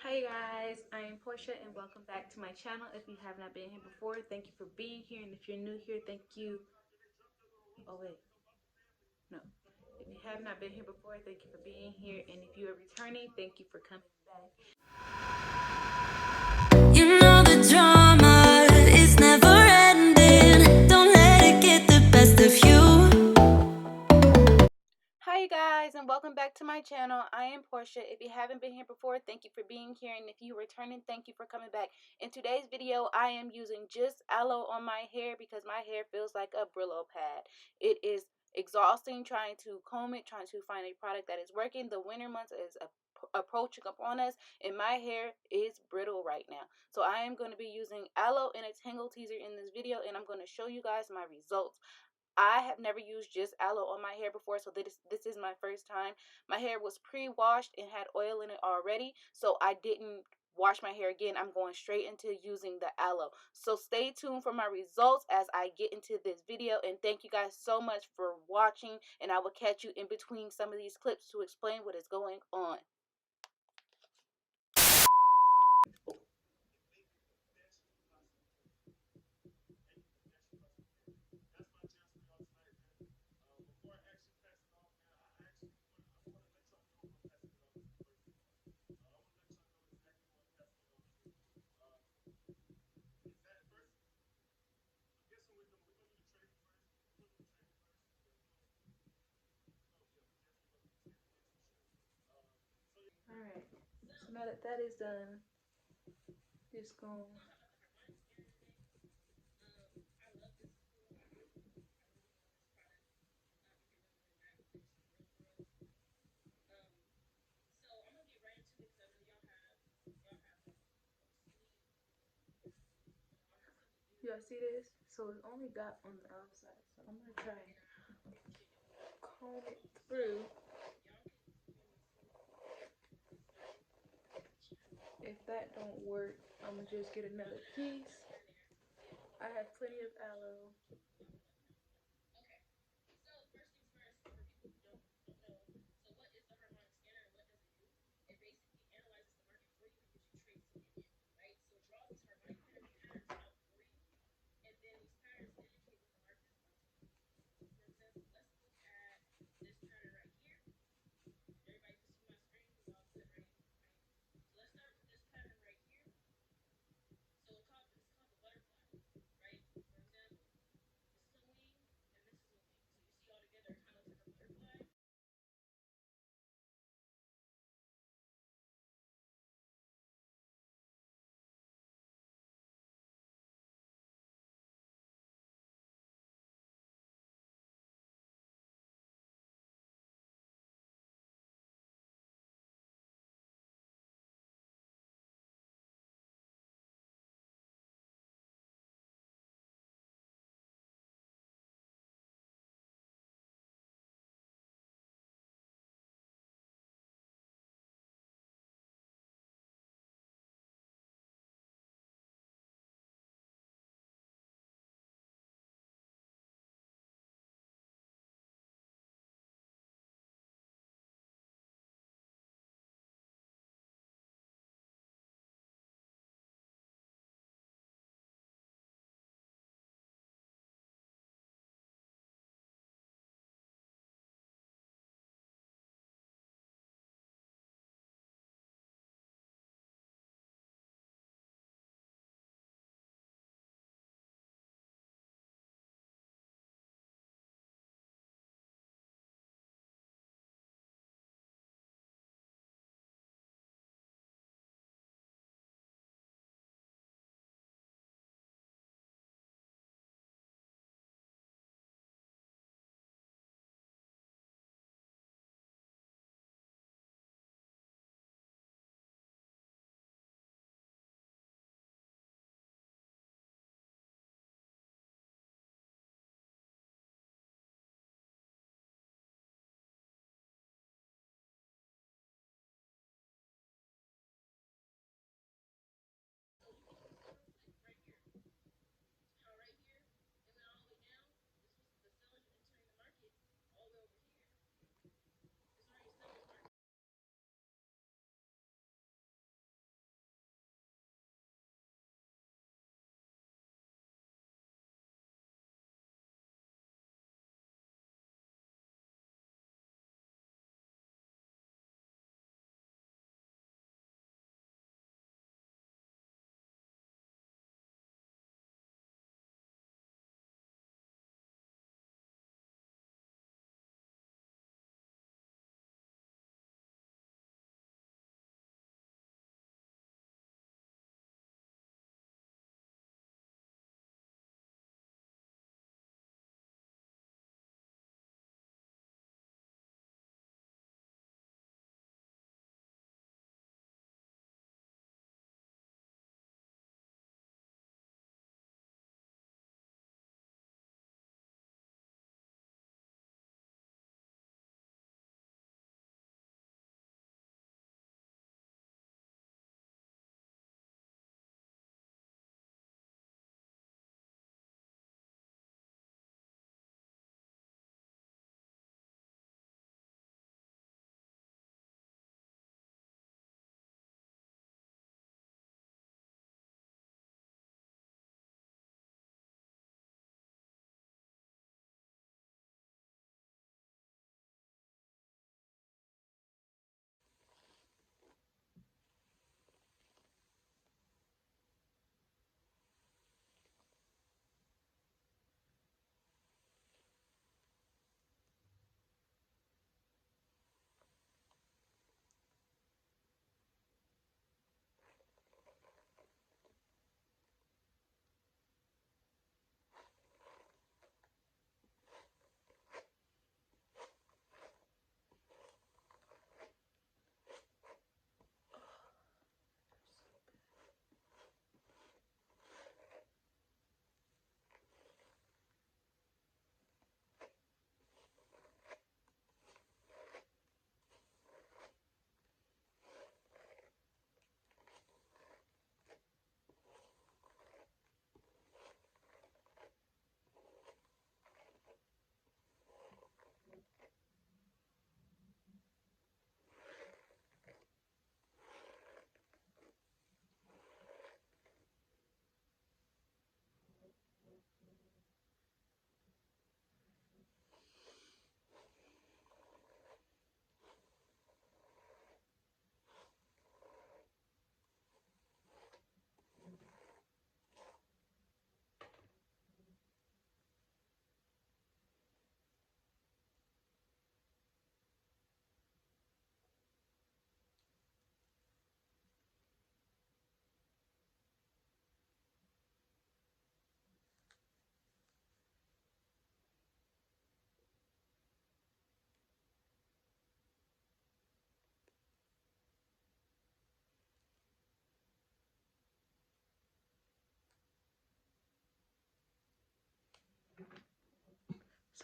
Hi guys, I am Portia and welcome back to my channel. If you have not been here before, thank you for being here, and if you're new here, thank you. Oh wait, no. If you have not been here before, thank you for being here, and if you are returning, thank you for coming back. You know the drama is never ending. Don't let it get the best of you. Hi guys and welcome back to my channel. I am Portia. If you haven't been here before, thank you for being here, and if you are returning, thank you for coming back. In today's video, I am using just aloe on my hair because my hair feels like a Brillo pad. It is exhausting trying to comb it, trying to find a product that is working. The winter months is approaching upon us, and my hair is brittle right now. So I am going to be using aloe and a tangle teaser in this video, and I'm going to show you guys my results. I have never used just aloe on my hair before, so this is my first time. My hair was pre-washed and had oil in it already, so I didn't wash my hair again. I'm going straight into using the aloe. So stay tuned for my results as I get into this video, and thank you guys so much for watching, and I will catch you in between some of these clips to explain what is going on. Alright, so now that that is done, just going. Y'all see this? So it's only got on the outside. So I'm gonna try and comb it through. If that don't work, I'm gonna just get another piece. I have plenty of aloe.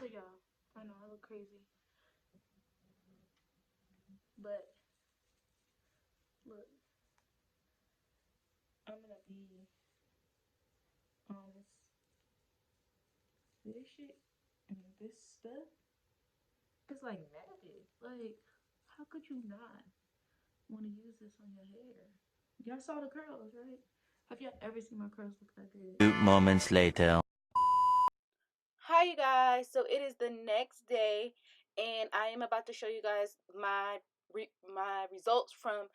So y'all, I know I look crazy, but look, I'm gonna be honest. This shit and this stuff is like magic. Like, how could you not want to use this on your hair? Y'all saw the curls, right? Have y'all ever seen my curls look that good? 2 moments later. Hi, you guys. So it is the next day, and I am about to show you guys my results from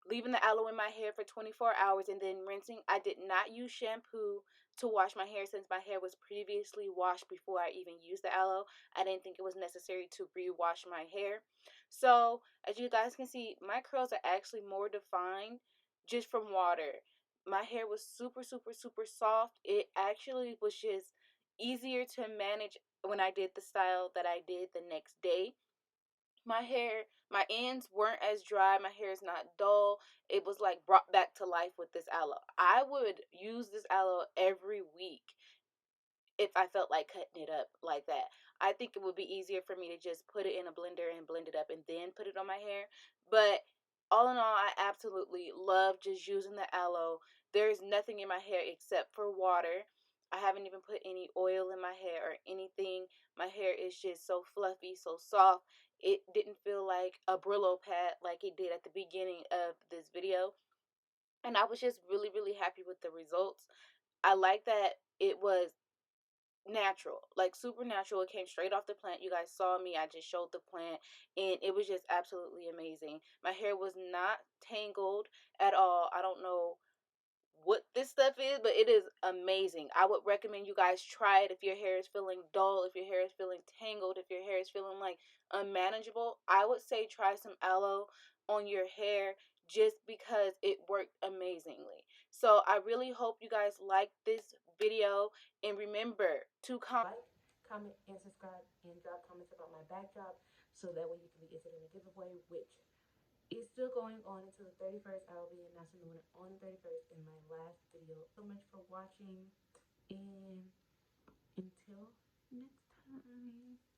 leaving the aloe in my hair for 24 hours and then rinsing. I did not use shampoo to wash my hair since my hair was previously washed before I even used the aloe. I didn't think it was necessary to re-wash my hair. So, as you guys can see, my curls are actually more defined just from water. My hair was super, super, super soft. It actually was just easier to manage when I did the style that I did the next day. My hair, my ends weren't as dry. My hair is not dull. It was like brought back to life with this aloe. I would use this aloe every week if I felt like cutting it up like that. I think it would be easier for me to just put it in a blender and blend it up and then put it on my hair. But all in all, I absolutely love just using the aloe. There's nothing in my hair except for water. I haven't even put any oil in my hair or anything. My hair is just so fluffy, so soft. It didn't feel like a Brillo pad like it did at the beginning of this video. And I was just really, really happy with the results. I like that it was natural, like supernatural. It came straight off the plant. You guys saw me, I just showed the plant, and it was just absolutely amazing. My hair was not tangled at all. I don't know what this stuff is, but it is amazing. I would recommend you guys try it if your hair is feeling dull, if your hair is feeling tangled, if your hair is feeling like unmanageable. I would say try some aloe on your hair just because it worked amazingly. So I really hope you guys like this video, and remember to comment, and subscribe, and drop comments about my backdrop so that way you can be entered in a giveaway, which it's still going on until the 31st. I will be announcing the winner on the 31st in my last video. So much for watching, and until next time.